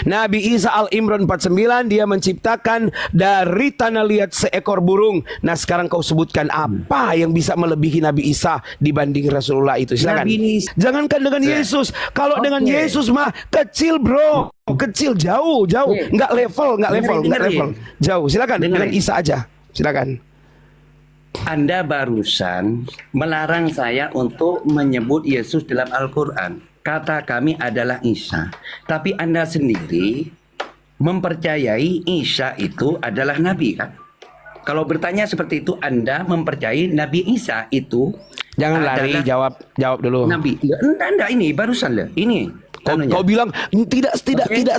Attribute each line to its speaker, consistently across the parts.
Speaker 1: Nabi Isa Al-Imran 49 dia menciptakan dari tanah liat seekor burung. Nah sekarang kau sebutkan apa yang bisa melebihi Nabi Isa dibanding Rasulullah itu. Silakan. Jangankan dengan Yesus. Kalau dengan Yesus mah kecil bro. Kecil jauh. Nggak level. Jauh. Silakan dengan Isa aja. Silakan.
Speaker 2: Anda barusan melarang saya untuk menyebut Yesus dalam Al-Quran. Kata kami adalah Isa. Tapi Anda sendiri mempercayai Isa itu adalah Nabi kan? Kalau bertanya seperti itu, Anda mempercayai Nabi Isa itu
Speaker 1: jangan lari, jawab dulu.
Speaker 2: Nabi. Enggak, ini barusan lah. Ini.
Speaker 1: Kau bilang tidak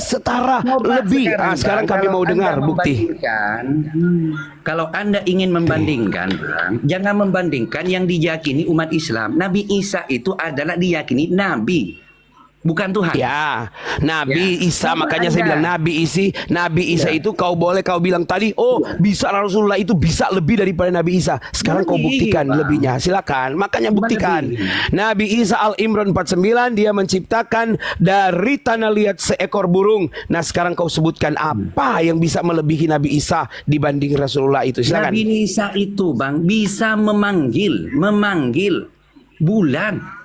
Speaker 1: setara lebih. Sekarang kami mau dengar bukti.
Speaker 2: Kalau Anda ingin membandingkan, jangan membandingkan yang diyakini umat Islam. Nabi Isa itu adalah diyakini Nabi, bukan Tuhan.
Speaker 1: Ya, Nabi Isa, makanya saya bilang Nabi Isa itu kau bilang tadi, oh bisa Rasulullah itu bisa lebih daripada Nabi Isa. Sekarang kau buktikan lebihnya, silakan. Makanya buktikan. Nabi Isa Al-Imran 49 dia menciptakan dari tanah liat seekor burung. Nah sekarang kau sebutkan apa yang bisa melebihi Nabi Isa dibanding Rasulullah itu. Silakan.
Speaker 2: Nabi Isa itu bang bisa memanggil bulan.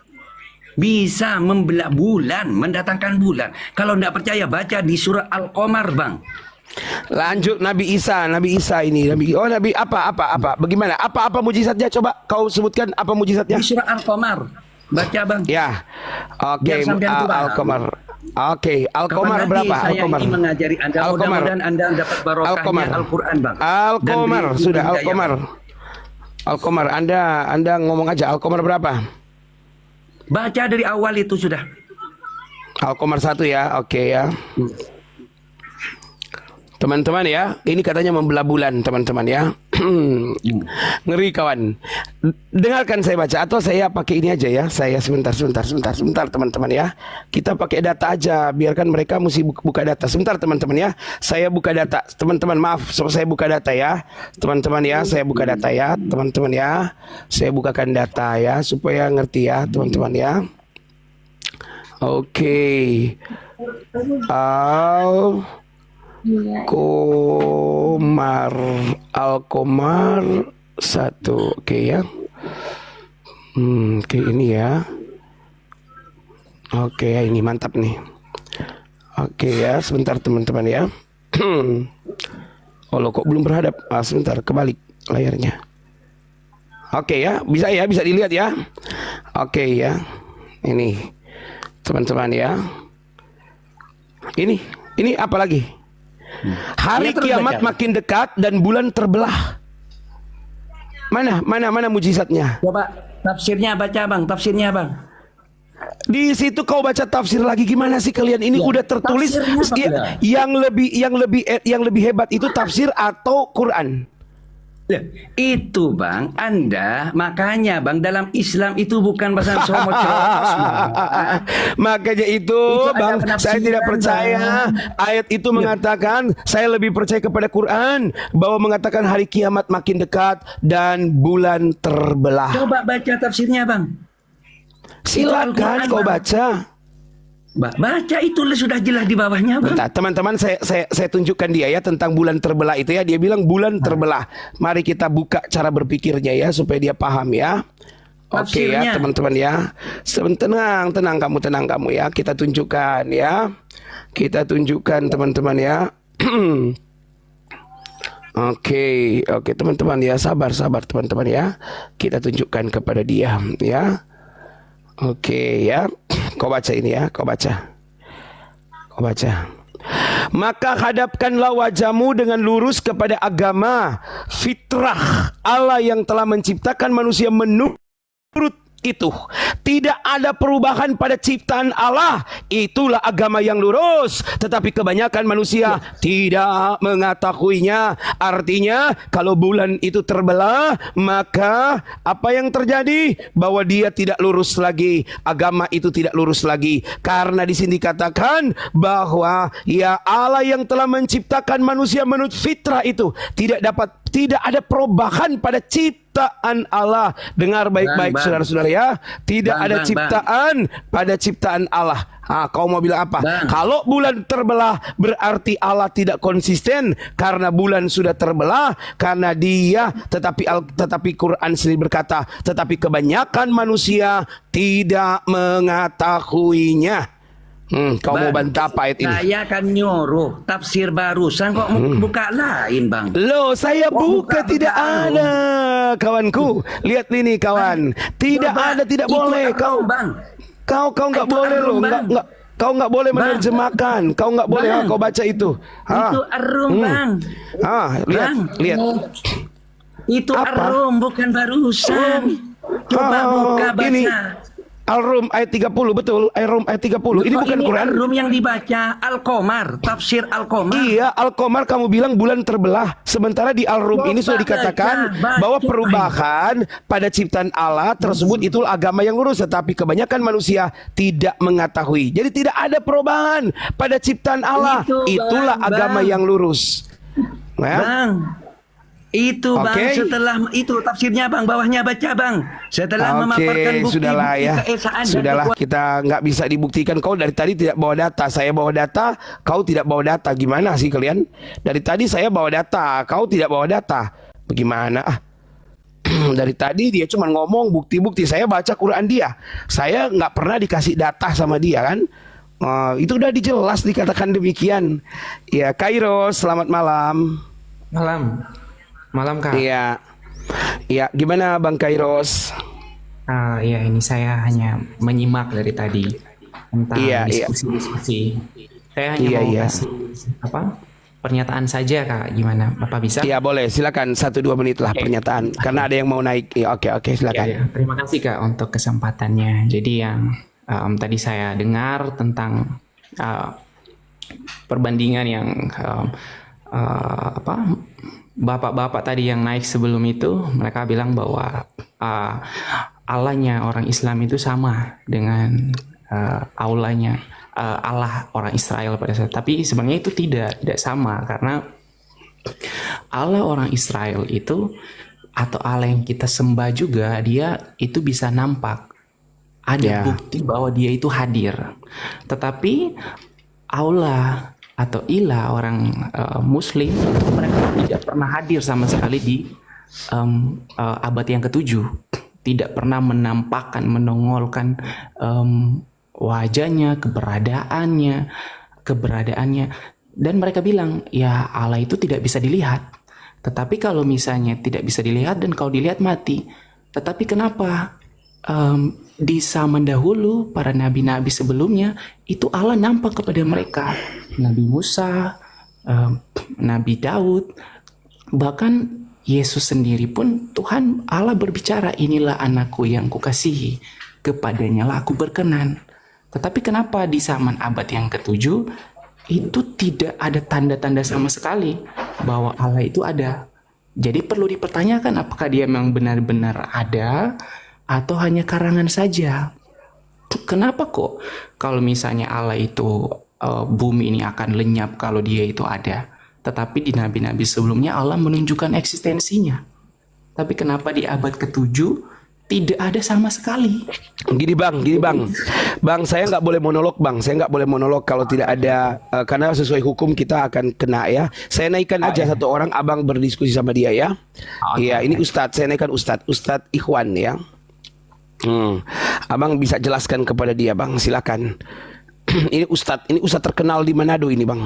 Speaker 2: Bisa membelah bulan, mendatangkan bulan. Kalau tidak percaya baca di surah Al-Qamar bang.
Speaker 1: Lanjut Nabi Isa ini. Nabi apa? Bagaimana? Apa mujizatnya? Coba kau sebutkan apa mujizatnya?
Speaker 2: Di surah Al-Qamar. Baca bang.
Speaker 1: Ya. Oke, Al-Qamar. Oke, Al-Qamar berapa?
Speaker 2: Al-Qamar. Saya ingin mengajari Anda. Mudah-mudahan Anda dapat barokahnya Al-Quran bang.
Speaker 1: Al-Qamar sudah Al-Qamar. Al-Qamar. Anda ngomong aja Al-Qamar berapa?
Speaker 2: Baca dari awal itu sudah.
Speaker 1: Al-Qamar 1 ya. Oke ya. Teman-teman ya, ini katanya membelah bulan teman-teman ya. Ngeri kawan. Dengarkan saya baca atau saya pakai ini aja ya. Saya sebentar teman-teman ya. Kita pakai data aja, biarkan mereka mesti buka data. Sebentar teman-teman ya. Saya buka data. Teman-teman maaf, saya buka data ya. Teman-teman ya, saya buka data ya. Teman-teman ya. Saya bukakan data ya supaya ngerti ya, teman-teman ya. Oke. Al-Qamar 1. Oke ya. Oke ini ya. Oke ya, ini mantap nih. Oke ya, sebentar teman-teman ya. Oh lo kok belum berhadap? Sebentar, kebalik layarnya. Oke ya, bisa dilihat ya. Oke ya. Ini teman-teman ya. Ini apa lagi? Hari kiamat makin dekat dan bulan terbelah. Mana mujizatnya?
Speaker 2: Coba tafsirnya baca bang, tafsirnya bang.
Speaker 1: Di situ kau baca tafsir lagi, gimana sih kalian? Ini udah tertulis yang lebih hebat itu tafsir atau Quran?
Speaker 2: Itu bang, Anda makanya bang dalam Islam itu bukan bahasa somot.
Speaker 1: Makanya itu bang, saya tidak percaya ayat itu mengatakan. Saya lebih percaya kepada Quran bahwa mengatakan hari kiamat makin dekat dan bulan terbelah.
Speaker 2: Coba baca tafsirnya bang.
Speaker 1: Silakan kau baca.
Speaker 2: Baca itu sudah jelas di bawahnya bang.
Speaker 1: Teman-teman saya tunjukkan dia ya tentang bulan terbelah itu ya. Dia bilang bulan terbelah. Mari kita buka cara berpikirnya ya supaya dia paham ya. Oke ya teman-teman ya. Tenang kamu ya. Kita tunjukkan ya. Kita tunjukkan teman-teman ya. Oke teman-teman ya, sabar teman-teman ya. Kita tunjukkan kepada dia ya. Oke ya. Kau baca ini ya, kau baca. Maka hadapkanlah wajahmu dengan lurus kepada agama fitrah Allah yang telah menciptakan manusia menurut itu. Tidak ada perubahan pada ciptaan Allah. Itulah agama yang lurus. Tetapi kebanyakan manusia tidak mengetahuinya. Artinya kalau bulan itu terbelah, maka apa yang terjadi? Bahwa dia tidak lurus lagi. Agama itu tidak lurus lagi. Karena di sini dikatakan bahwa ya Allah yang telah menciptakan manusia menurut fitrah itu tidak ada perubahan pada ciptaan ciptaan Allah. Dengar baik-baik
Speaker 2: Bang.
Speaker 1: saudara-saudara ya. Tidak
Speaker 2: Bang,
Speaker 1: ada
Speaker 2: bang,
Speaker 1: ciptaan pada ciptaan Allah. Kau mau bilang apa?
Speaker 2: Bang.
Speaker 1: Kalau bulan terbelah berarti Allah tidak konsisten karena bulan sudah terbelah karena dia tetapi Quran sendiri berkata tetapi kebanyakan manusia tidak mengetahuinya. Kau mau bantah apa ayat ini?
Speaker 2: Saya kan nyuruh tafsir barusan kok buka lain, Bang.
Speaker 1: Loh, saya buka
Speaker 2: buka
Speaker 1: tidak ada, kawanku. Lihat ini kawan. Tidak
Speaker 2: Coba,
Speaker 1: ada, tidak
Speaker 2: itu
Speaker 1: boleh.
Speaker 2: Ar-Rum, Bang.
Speaker 1: Kau nggak
Speaker 2: Itu
Speaker 1: boleh
Speaker 2: Ar-Rum,
Speaker 1: loh.
Speaker 2: Bang.
Speaker 1: Nggak. Kau nggak boleh
Speaker 2: Bang.
Speaker 1: menerjemahkan. Kau nggak boleh
Speaker 2: Bang.
Speaker 1: kau baca itu.
Speaker 2: Itu Ar-Rum, Bang.
Speaker 1: Lihat,
Speaker 2: Bang.
Speaker 1: lihat.
Speaker 2: Itu
Speaker 1: Apa?
Speaker 2: Ar-Rum bukan barusan. Coba buka baca.
Speaker 1: Ini Al-Rum ayat 30, betul. Al-Rum ayat 30. Ini
Speaker 2: Kok
Speaker 1: bukan Quran.
Speaker 2: Ar-Rum yang dibaca Al-Qamar, tafsir Al-Qamar.
Speaker 1: Iya, Al-Qamar kamu bilang bulan terbelah. Sementara di Al-Rum ini sudah dikatakan
Speaker 2: baca.
Speaker 1: bahwa perubahan pada ciptaan Allah tersebut itu agama yang lurus. Tetapi kebanyakan manusia tidak mengetahui. Jadi tidak ada perubahan pada ciptaan Allah. Itulah
Speaker 2: Bang.
Speaker 1: agama yang lurus. Ya?
Speaker 2: Bang, itu Bang,
Speaker 1: Oke.
Speaker 2: setelah itu tafsirnya Bang, bawahnya baca Bang. Setelah memaparkan bukti
Speaker 1: sudahlah ya.
Speaker 2: keesaan dan
Speaker 1: Sudahlah,
Speaker 2: kekuatan.
Speaker 1: kita nggak bisa dibuktikan. Kau dari tadi tidak bawa data, saya bawa data, kau tidak bawa data. Gimana sih kalian? Dari tadi saya bawa data, kau tidak bawa data. Bagaimana? Dari tadi dia cuma ngomong bukti-bukti. Saya baca Quran dia. Saya nggak pernah dikasih data sama dia kan? Itu udah dijelas dikatakan demikian. Ya, Kairos, selamat malam.
Speaker 3: Malam Kak.
Speaker 1: Iya. Iya, gimana Bang Kairos?
Speaker 3: Iya, ini saya hanya menyimak dari tadi tentang
Speaker 1: Iya.
Speaker 3: diskusi-diskusi. Saya hanya
Speaker 1: Iya,
Speaker 3: mau
Speaker 1: iya.
Speaker 3: kasih pernyataan saja Kak. Gimana? Bapak bisa?
Speaker 1: Iya boleh, silakan 1-2 menit lah
Speaker 3: Oke.
Speaker 1: pernyataan. Karena ada yang mau naik. Ya, oke, silakan.
Speaker 3: Ya. Terima kasih Kak untuk kesempatannya. Jadi yang tadi saya dengar tentang perbandingan yang bapak-bapak tadi yang naik sebelum itu, mereka bilang bahwa Allahnya orang Islam itu sama dengan Allahnya Allah orang Israel pada saat. Tapi sebenarnya itu tidak sama karena Allah orang Israel itu atau Allah yang kita sembah juga dia itu bisa nampak. Ada bukti bahwa dia itu hadir. Tetapi Allah atau ilah orang Muslim itu mereka tidak pernah hadir sama sekali di abad yang ketujuh, tidak pernah menampakkan, menongolkan wajahnya, keberadaannya, dan mereka bilang ya Allah itu tidak bisa dilihat. Tetapi kalau misalnya tidak bisa dilihat dan kalau dilihat mati, tetapi kenapa di zaman dahulu para nabi-nabi sebelumnya itu Allah nampak kepada mereka, Nabi Musa, Nabi Daud, bahkan Yesus sendiri pun Tuhan Allah berbicara, inilah anakku yang kukasihi, kepadanya lah aku berkenan. Tetapi kenapa di zaman abad yang ketujuh itu tidak ada tanda-tanda sama sekali bahwa Allah itu ada. Jadi perlu dipertanyakan apakah dia memang benar-benar ada atau hanya karangan saja. Kenapa kok kalau misalnya Allah itu bumi ini akan lenyap kalau dia itu ada, tetapi di nabi-nabi sebelumnya Allah menunjukkan eksistensinya. Tapi kenapa di abad ke-7 tidak ada sama sekali?
Speaker 1: Gini bang, bang saya nggak boleh monolog bang, saya nggak boleh monolog kalau tidak ada karena sesuai hukum kita akan kena ya. Saya naikkan aja satu orang, abang berdiskusi sama dia ya. Iya, ini Ustadz, saya naikkan Ustadz Ikhwan ya. Abang bisa jelaskan kepada dia bang, silakan. Ini Ustadz terkenal di Manado ini bang.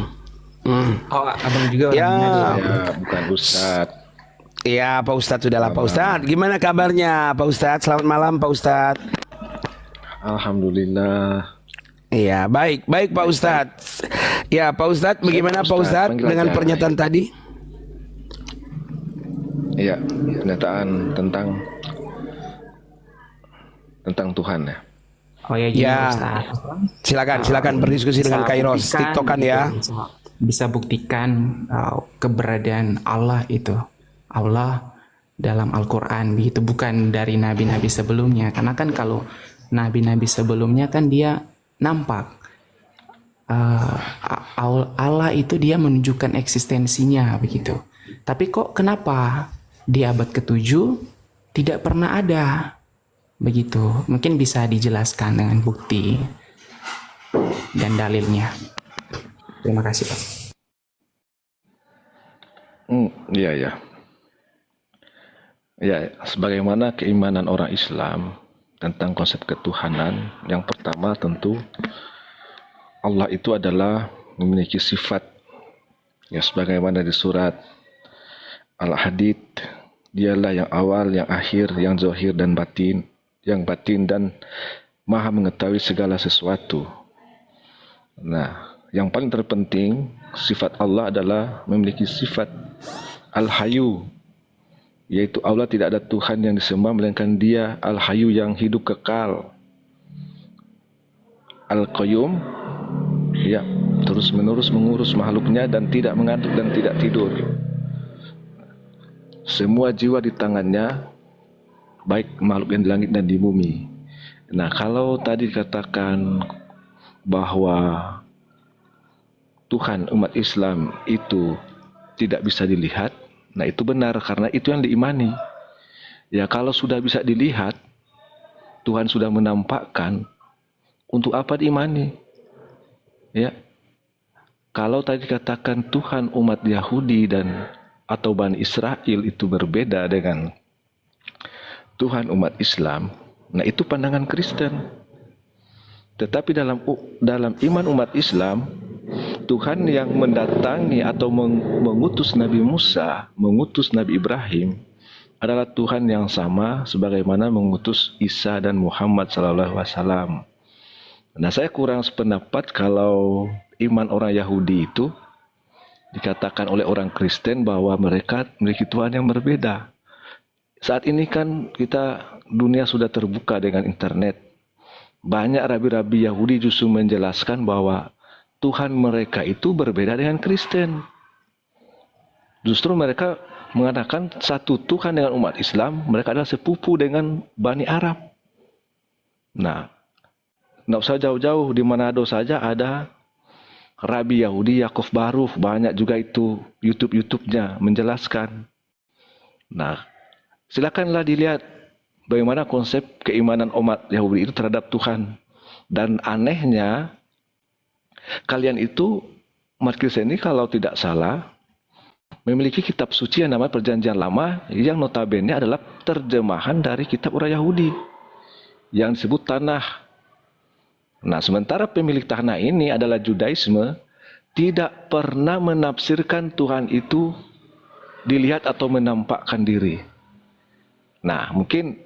Speaker 3: Abang juga orang Manado.
Speaker 4: Ya, bukan Ustadz.
Speaker 1: Iya Pak Ustadz, sudahlah Pak Ustadz. Gimana kabarnya Pak Ustadz? Selamat malam Pak Ustadz.
Speaker 4: Alhamdulillah.
Speaker 1: Iya baik Pak Ustadz. Ya Pak Ustadz, bagaimana Pak Ustadz
Speaker 4: panggil
Speaker 1: dengan
Speaker 4: aja.
Speaker 1: pernyataan tadi?
Speaker 4: Iya, pernyataan tentang Tuhan ya.
Speaker 3: Oh ya, gini
Speaker 1: Ya.
Speaker 3: Ustaz.
Speaker 1: Silakan berdiskusi dengan
Speaker 3: Bisa
Speaker 1: Kairos,
Speaker 3: buktikan,
Speaker 1: tiktokan ya.
Speaker 3: Bisa buktikan keberadaan Allah itu. Allah dalam Al-Quran itu bukan dari nabi-nabi sebelumnya. Karena kan kalau nabi-nabi sebelumnya kan dia nampak. Allah itu dia menunjukkan eksistensinya begitu. Tapi kok kenapa di abad ke-7 tidak pernah ada. Begitu. Mungkin bisa dijelaskan dengan bukti dan dalilnya. Terima kasih, Pak.
Speaker 4: Iya, ya. Ya, sebagaimana keimanan orang Islam tentang konsep ketuhanan, yang pertama tentu Allah itu adalah memiliki sifat, ya, sebagaimana di surat Al-Hadid, dialah yang awal, yang akhir, yang zahir dan batin, yang batin dan maha mengetahui segala sesuatu. Nah, yang paling terpenting, sifat Allah adalah memiliki sifat Al-Hayyu, yaitu Allah tidak ada Tuhan yang disembah melainkan Dia Al-Hayyu yang hidup kekal. Al-Qayyum, ya, terus menerus mengurus makhluknya dan tidak mengantuk dan tidak tidur. Semua jiwa di tangannya, baik makhluk yang di langit dan di bumi. Nah, kalau tadi dikatakan bahwa Tuhan umat Islam itu tidak bisa dilihat, nah itu benar karena itu yang diimani. Ya, kalau sudah bisa dilihat, Tuhan sudah menampakkan, untuk apa diimani? Ya. Kalau tadi dikatakan Tuhan umat Yahudi dan atau Bani Israel itu berbeda dengan Tuhan umat Islam, nah itu pandangan Kristen. Tetapi dalam iman umat Islam, Tuhan yang mendatangi atau mengutus Nabi Musa, mengutus Nabi Ibrahim adalah Tuhan yang sama sebagaimana mengutus Isa dan Muhammad SAW. Nah, saya kurang sependapat kalau iman orang Yahudi itu dikatakan oleh orang Kristen bahwa mereka memiliki Tuhan yang berbeda. Saat ini kan dunia sudah terbuka dengan internet. Banyak rabi-rabi Yahudi justru menjelaskan bahwa Tuhan mereka itu berbeda dengan Kristen. Justru mereka mengatakan satu Tuhan dengan umat Islam, mereka adalah sepupu dengan Bani Arab. Nah, tidak usah jauh-jauh, di Manado saja ada Rabi Yahudi Yakov Baruf, banyak juga itu YouTube-nya menjelaskan. Nah, silakanlah dilihat bagaimana konsep keimanan umat Yahudi itu terhadap Tuhan. Dan anehnya, kalian itu, umat Kristen ini kalau tidak salah, memiliki kitab suci yang namanya Perjanjian Lama, yang notabene adalah terjemahan dari kitab orang Yahudi, yang disebut Tanakh. Nah, sementara pemilik tanah ini adalah Judaisme, tidak pernah menafsirkan Tuhan itu dilihat atau menampakkan diri. Nah, mungkin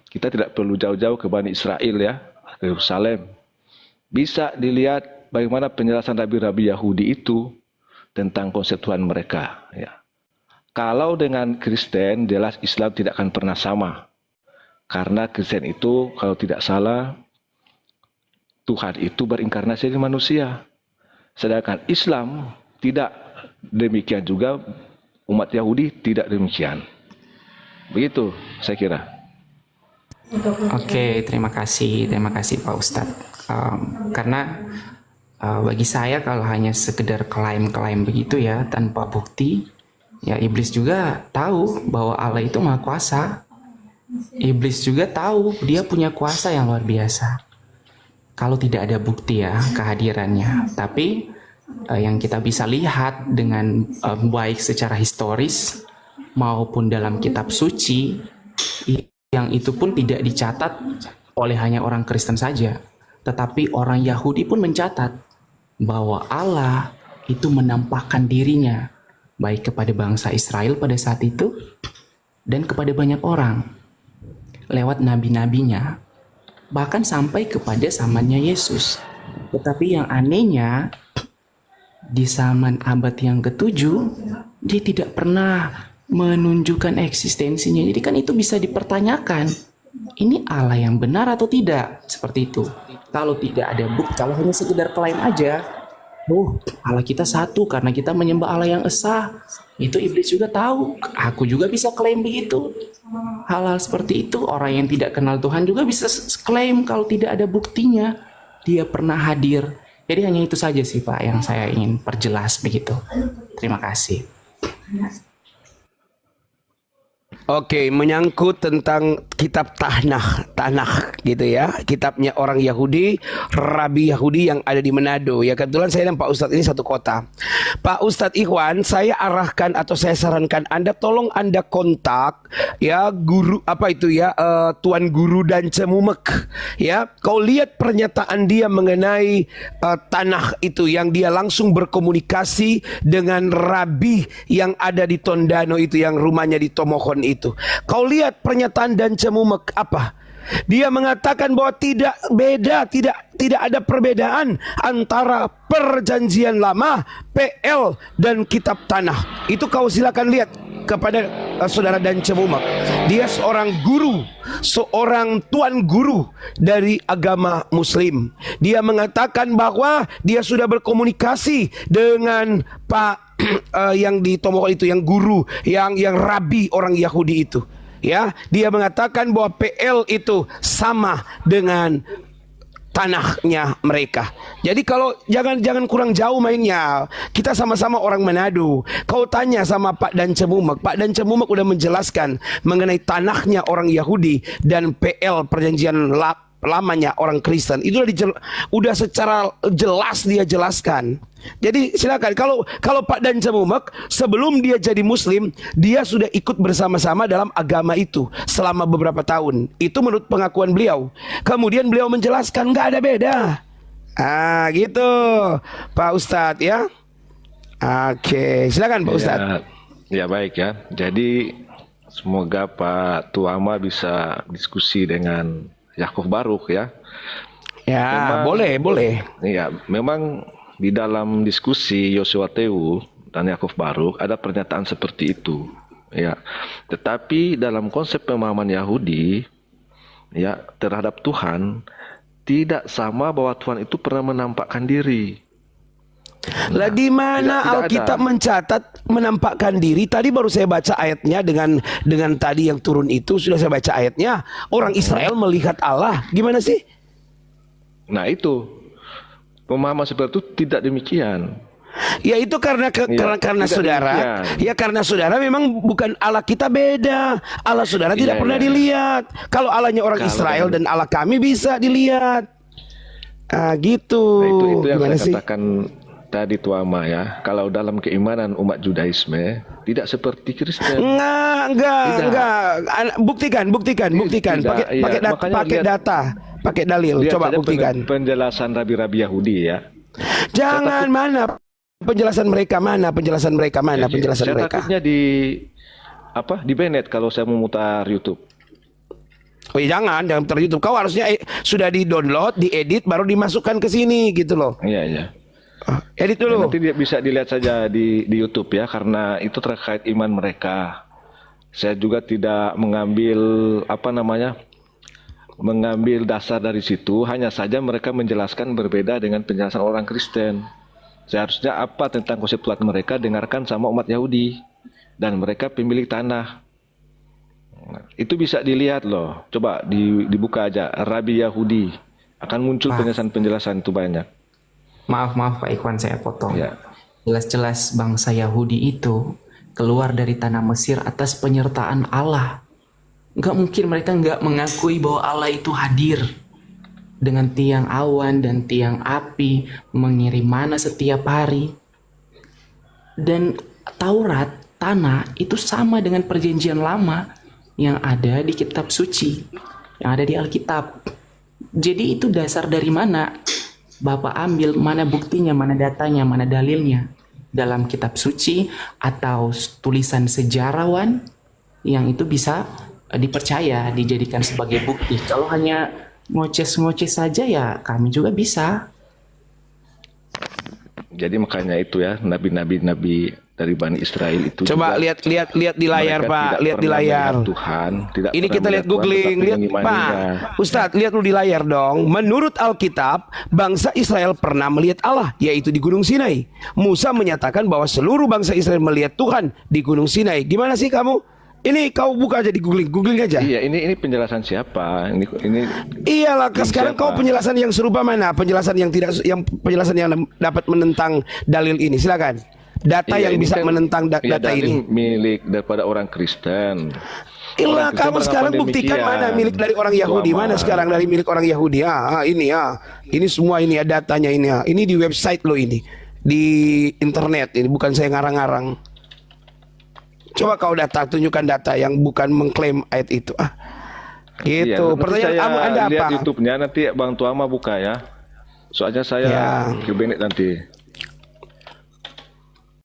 Speaker 4: kita tidak perlu jauh-jauh ke Bani Israel, ya, ke Yerusalem. Bisa dilihat bagaimana penjelasan rabi-rabi Yahudi itu tentang konsep Tuhan mereka. Ya. Kalau dengan Kristen, jelas Islam tidak akan pernah sama. Karena Kristen itu, kalau tidak salah, Tuhan itu berinkarnasi di manusia. Sedangkan Islam tidak demikian juga, umat Yahudi tidak demikian. Begitu saya kira.
Speaker 3: Oke, terima kasih Pak Ustadz. Karena bagi saya kalau hanya sekedar klaim-klaim begitu ya tanpa bukti, ya iblis juga tahu bahwa Allah itu Maha Kuasa. Iblis juga tahu dia punya kuasa yang luar biasa. Kalau tidak ada bukti ya kehadirannya, tapi yang kita bisa lihat dengan baik secara historis maupun dalam kitab suci, yang itu pun tidak dicatat oleh hanya orang Kristen saja, tetapi orang Yahudi pun mencatat bahwa Allah itu menampakkan dirinya baik kepada bangsa Israel pada saat itu dan kepada banyak orang lewat nabi-nabinya, bahkan sampai kepada zamannya Yesus. Tetapi yang anehnya, di zaman abad yang ke-7, dia tidak pernah menunjukkan eksistensinya. Jadi kan itu bisa dipertanyakan, ini Allah yang benar atau tidak? Seperti itu. Kalau tidak ada bukti, kalau hanya sekedar klaim aja, Allah kita satu karena kita menyembah Allah yang esa. Itu iblis juga tahu. Aku juga bisa klaim begitu. Hal-hal seperti itu orang yang tidak kenal Tuhan juga bisa klaim kalau tidak ada buktinya dia pernah hadir. Jadi hanya itu saja sih Pak yang saya ingin perjelas begitu. Terima kasih.
Speaker 1: Oke, menyangkut tentang kitab Tanakh gitu ya. Kitabnya orang Yahudi, Rabi Yahudi yang ada di Manado. Ya kebetulan saya dan Pak Ustadz ini satu kota. Pak Ustadz Ikhwan, saya arahkan atau saya sarankan Anda tolong Anda kontak ya guru Tuan Guru dan Cemumek ya. Kau lihat pernyataan dia mengenai Tanakh itu yang dia langsung berkomunikasi dengan Rabi yang ada di Tondano itu, yang rumahnya di Tomohon itu. Kau lihat pernyataan dan Cemumek apa? Dia mengatakan bahwa tidak ada perbedaan antara perjanjian lama, PL dan kitab Tanakh. Itu kau silakan lihat kepada saudara dan Cemumek. Dia seorang guru, seorang tuan guru dari agama Muslim. Dia mengatakan bahwa dia sudah berkomunikasi dengan Pak yang di Tomohon itu, yang guru, yang rabi orang Yahudi itu. Ya, dia mengatakan bahwa PL itu sama dengan tanahnya mereka. Jadi kalau jangan kurang jauh mainnya. Kita sama-sama orang Manado. Kau tanya sama Pak Dan Cemumek. Pak Dan Cemumek udah menjelaskan mengenai tanahnya orang Yahudi dan PL perjanjian lamanya orang Kristen. Itu udah secara jelas dia jelaskan. Jadi silakan, kalau Pak Dan Cemumek sebelum dia jadi Muslim, dia sudah ikut bersama-sama dalam agama itu selama beberapa tahun. Itu menurut pengakuan beliau. Kemudian beliau menjelaskan nggak ada beda. Gitu Pak Ustadz ya. Oke, silakan Pak Ustadz.
Speaker 4: Ya baik ya. Jadi semoga Pak Tuama bisa diskusi dengan Yakub Baruk ya.
Speaker 1: Ya, memang, boleh.
Speaker 4: Iya, memang di dalam diskusi Yosua Tewu dan Yakub Baruk ada pernyataan seperti itu, ya. Tetapi dalam konsep pemahaman Yahudi, ya, terhadap Tuhan tidak sama bahwa Tuhan itu pernah menampakkan diri.
Speaker 1: Lah di mana Alkitab mencatat menampakkan diri? Tadi baru saya baca ayatnya dengan tadi yang turun itu sudah saya baca ayatnya. Orang Israel melihat Allah. Gimana sih?
Speaker 4: Nah itu pemahaman seperti itu tidak demikian.
Speaker 1: Ya itu karena saudara. Demikian. Ya karena saudara memang bukan Allah kita beda. Allah saudara tidak pernah dilihat. Kalau Allahnya orang Israel dan Allah kami bisa dilihat. Gitu.
Speaker 4: Nah, itu yang saya katakan tadi Tuama ya. Kalau dalam keimanan umat Judaisme tidak seperti Kristen.
Speaker 1: Enggak. Buktikan. Pakai data, pakai dalil. Coba buktikan.
Speaker 4: Penjelasan rabi-rabi Yahudi ya.
Speaker 1: Jangan mana penjelasan mereka
Speaker 4: Saya takutnya di Bennett kalau saya memutar YouTube.
Speaker 1: Oh ya jangan putar YouTube. Kau harusnya sudah di-download, diedit baru dimasukkan ke sini gitu loh.
Speaker 4: Iya.
Speaker 1: Edit dulu.
Speaker 4: Nanti dia bisa dilihat saja di YouTube ya, karena itu terkait iman mereka. Saya juga tidak mengambil dasar dari situ, hanya saja mereka menjelaskan berbeda dengan penjelasan orang Kristen. Seharusnya apa tentang konsep Tuhan mereka dengarkan sama umat Yahudi, dan mereka pemilik tanah. Nah, itu bisa dilihat loh. Coba dibuka aja Rabi Yahudi, akan muncul penjelasan-penjelasan itu banyak.
Speaker 3: Maaf Pak Ikhwan, saya potong.
Speaker 4: Ya.
Speaker 3: Jelas-jelas bangsa Yahudi itu keluar dari tanah Mesir atas penyertaan Allah. Nggak mungkin mereka nggak mengakui bahwa Allah itu hadir dengan tiang awan dan tiang api, mengirim mana setiap hari. Dan Taurat, tanah itu sama dengan perjanjian lama yang ada di kitab suci, yang ada di Alkitab. Jadi itu dasar dari mana Bapak ambil, mana buktinya, mana datanya, mana dalilnya? Dalam kitab suci atau tulisan sejarawan yang itu bisa dipercaya, dijadikan sebagai bukti. Kalau hanya ngoces-ngoces saja ya kami juga bisa.
Speaker 4: Jadi makanya itu ya, nabi-nabi dari Bani Israel itu.
Speaker 1: Coba lihat di layar Pak, lihat di layar.
Speaker 4: Tuhan,
Speaker 1: ini kita lihat googling, lihat Pak. Ustadz, lihat lu di layar dong. Menurut Alkitab, bangsa Israel pernah melihat Allah, yaitu di Gunung Sinai. Musa menyatakan bahwa seluruh bangsa Israel melihat Tuhan di Gunung Sinai. Gimana sih kamu? Ini kau buka aja di googling aja.
Speaker 4: Iya, ini penjelasan siapa? Ini
Speaker 1: iyalah, sekarang siapa? Kau penjelasan yang serupa mana? Penjelasan yang dapat menentang dalil ini. Silakan. Data
Speaker 4: Iya,
Speaker 1: yang
Speaker 4: ini
Speaker 1: bisa
Speaker 4: kan-
Speaker 1: menentang
Speaker 4: ya,
Speaker 1: data
Speaker 4: dalil
Speaker 1: ini.
Speaker 4: milik daripada orang Kristen.
Speaker 1: Ilah,
Speaker 4: Orang Kristen
Speaker 1: kamu sekarang
Speaker 4: beranggapan
Speaker 1: buktikan
Speaker 4: demikian.
Speaker 1: mana milik dari orang Yahudi,
Speaker 4: Itu
Speaker 1: mana
Speaker 4: aman.
Speaker 1: sekarang dari milik orang Yahudi. Ini semua ini ya datanya ini ya. Ini di website lo ini, di internet ini, bukan saya ngarang-ngarang. Coba kau data, tunjukkan data yang bukan mengklaim ayat itu.
Speaker 4: Iya,
Speaker 1: Gitu.
Speaker 4: nanti
Speaker 1: Pertanyaan
Speaker 4: saya
Speaker 1: kamu Anda
Speaker 4: lihat
Speaker 1: apa?
Speaker 4: YouTube-nya nanti Bang Tuama buka ya. Soalnya saya
Speaker 1: Ya.
Speaker 4: ke Benet nanti.